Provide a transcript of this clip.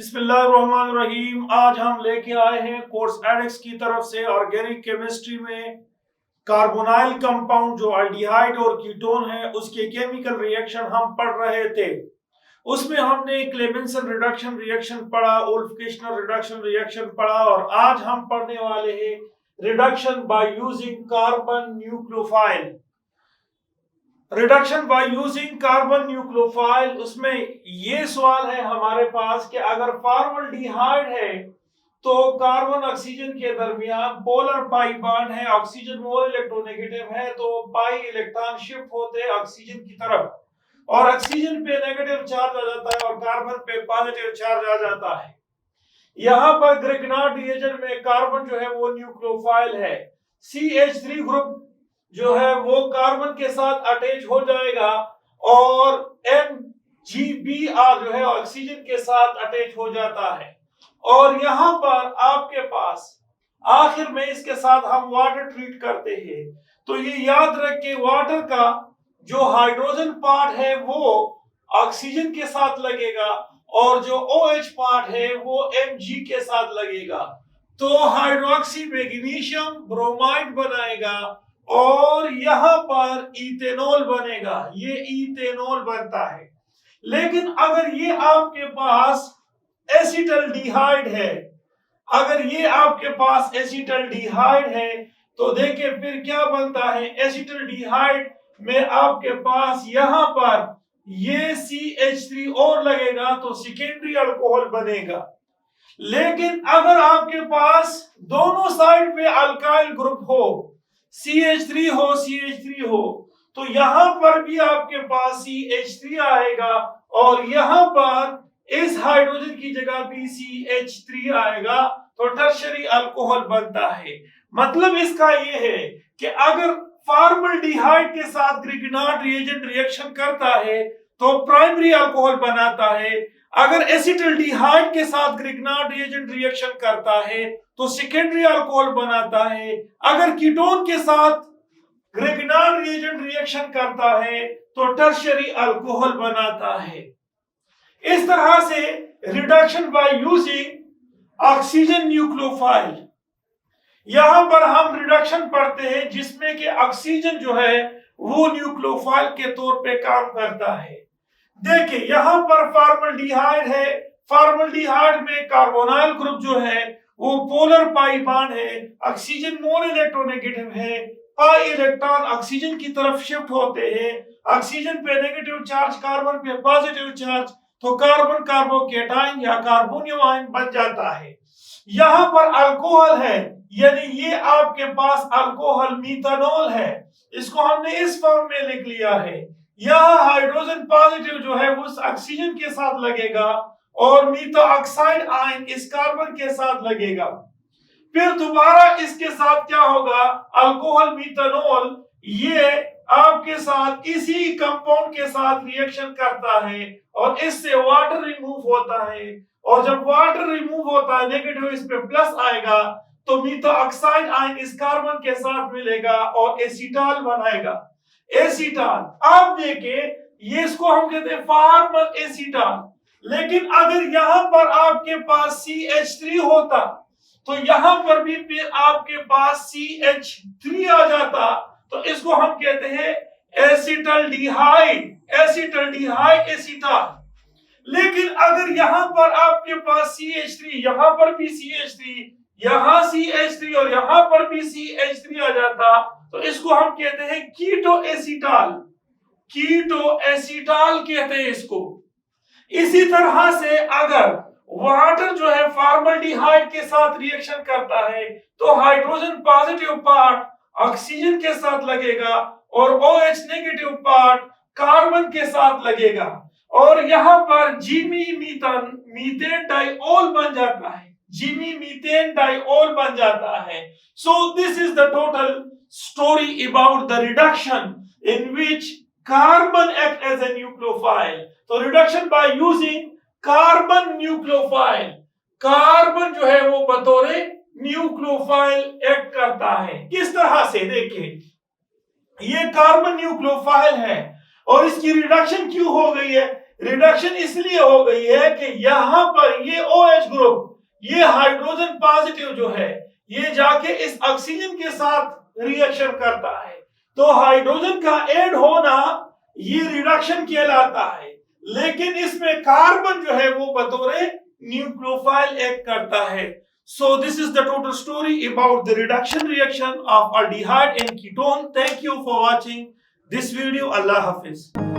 बिस्मिल्लाहिर्रहमानिर्रहीम। आज हम लेके आए हैं कोर्स एडिक्स की तरफ से ऑर्गेनिक केमिस्ट्री में कार्बोनाइल कंपाउंड जो अल्डिहाइड और कीटोन है उसके केमिकल रिएक्शन हम पढ़ रहे थे। उसमें हमने क्लेमेंसन रिडक्शन रिएक्शन पढ़ा, उल्फ-किर्चनर रिडक्शन रिएक्शन पढ़ा और आज हम पढ़ने वाले हैं reduction by using carbon nucleophile. Reduction by using carbon nucleophile, उसमें ये सवाल है हमारे पास कि अगर फॉर्मल्डिहाइड है तो कार्बन ऑक्सीजन के दरमियान पोलर पाई बॉन्ड है, ऑक्सीजन मोर इलेक्ट्रोनेगेटिव है तो पाई इलेक्ट्रॉन शिफ्ट होते हैं ऑक्सीजन की तरफ और ऑक्सीजन पे नेगेटिव चार्ज आ जाता है और कार्बन पे पॉजिटिव चार्ज आ जाता है। यहां पर ग्रिग्नार्ड रिएजेंट में कार्बन जो है वो न्यूक्लियोफाइल है। CH3 ग्रुप जो है वो कार्बन के साथ अटैच हो जाएगा और MgBr जो है ऑक्सीजन के साथ अटैच हो जाता है और यहां पर आपके पास आखिर में इसके साथ हम वाटर ट्रीट करते हैं। तो ये याद रखें, वाटर का जो हाइड्रोजन पार्ट है वो ऑक्सीजन के साथ लगेगा और जो OH पार्ट है वो Mg के साथ लगेगा। तो हाइड्रोक्सी मैग्नीशियम ब्रोमाइड बनाएगा और यहां पर इथेनॉल बनेगा, ये इथेनॉल बनता है। लेकिन अगर ये आपके पास एसिटल्डिहाइड है, अगर ये आपके पास एसिटल्डिहाइड है तो देखिए फिर क्या बनता है। एसिटल्डिहाइड में आपके पास यहां पर ये CH3 और लगेगा तो सेकेंडरी अल्कोहल बनेगा। लेकिन अगर आपके पास दोनों साइड पे अल्काइल ग्रुप हो, CH3 हो तो यहां पर भी आपके पास CH3 आएगा और यहां पर इस हाइड्रोजन की जगह भी CH3 आएगा तो टर्शियरी अल्कोहल बनता है। मतलब इसका ये है कि अगर फॉर्मल्डिहाइड के साथ ग्रिग्नार्ड रिएजेंट रिएक्शन करता है तो प्राइमरी अल्कोहल बनाता है। अगर एसिटल्डिहाइड के साथ ग्रिग्नार्ड रिएजेंट रिएक्शन करता है तो सेकेंडरी अल्कोहल बनाता है। अगर कीटोन के साथ ग्रिग्नार्ड रिएजेंट रिएक्शन करता है तो टर्शियरी अल्कोहल बनाता है। इस तरह से reduction by using oxygen nucleophile, यहां पर हम रिडक्शन पढ़ते हैं जिसमें कि ऑक्सीजन जो है वो न्यूक्लियोफाइल के तौर पे काम करता है। देखिए यहां पर फॉर्मल्डिहाइड है, फॉर्मल्डिहाइड में कार्बोनाइल ग्रुप जो है वो पोलर पाई बॉन्ड है, ऑक्सीजन मोर इलेक्ट्रोनेगेटिव है, पाई इलेक्ट्रॉन ऑक्सीजन की तरफ शिफ्ट होते हैं, ऑक्सीजन पे नेगेटिव चार्ज, कार्बन पे पॉजिटिव चार्ज, तो कार्बन कार्बोकेटाइन या कार्बोनियम आयन बन जाता है। यहां पर अल्कोहल है, यानी ये आपके पास अल्कोहल मीथानॉल है, इसको हमने इस फॉर्म में लिख लिया है। यह हाइड्रोजन पॉजिटिव जो है उस ऑक्सीजन के साथ लगेगा और मीथा ऑक्साइड आयन इस कार्बन के साथ लगेगा। फिर दोबारा इसके साथ क्या होगा, अल्कोहल मीथानॉल ये आपके साथ इसी कंपाउंड के साथ रिएक्शन करता है और इससे वाटर रिमूव होता है और जब वाटर रिमूव होता है नेगेटिव इस पे प्लस आएगा तो मीथा ऑक्साइड आयन इस कार्बन के साथ मिलेगा और एसीटाल बनाएगा। एसीटाल आप देखें, ये इसको हम कहते हैं फॉर्मल एसीटाल। लेकिन अगर यहां पर आपके पास CH3 होता तो यहां पर भी फिर आपके पास CH3 आ जाता तो इसको हम कहते हैं एसिटल्डिहाइड, एसिटल्डिहाइड एसीटाल। लेकिन अगर यहां पर आपके पास CH3, यहां पर भी CH3, यहां CH3 और यहां पर भी CH3 आ जाता तो इसको हम कहते हैं कीटो एसीटाल, कीटो एसीटाल कहते हैं इसको। इसी तरह से अगर वाटर जो है फॉर्मल्डिहाइड के साथ रिएक्शन करता है तो हाइड्रोजन पॉजिटिव पार्ट ऑक्सीजन के साथ लगेगा और OH नेगेटिव पार्ट कार्बन के साथ लगेगा और यहां पर जीमी मीथेन डाइऑल बन जाता है, जीमी मीथेन डाइऑल बन जाता है। So this is the total story about the reduction in which carbon act as a nucleophile. So reduction by using carbon nucleophile, carbon जो है वो बतौर न्यूक्लियोफाइल एक्ट करता है। किस तरह से, देखिए ये कार्बन न्यूक्लियोफाइल है और इसकी रिडक्शन क्यों हो गई है, रिडक्शन इसलिए हो गई है कि यहां पर ये OH ग्रुप, ये हाइड्रोजन पॉजिटिव जो है, ये जाके इस ऑक्सीजन के साथ रिएक्शन करता है, तो हाइड्रोजन का ऐड होना ये रिडक्शन कहलाता है। लेकिन इसमें कार्बन जो है वो बतौर न्यूक्लियोफाइल एक्ट करता है। So this is the total story about the reduction reaction of aldehyde and ketone. Thank you for watching this video. Allah Hafiz.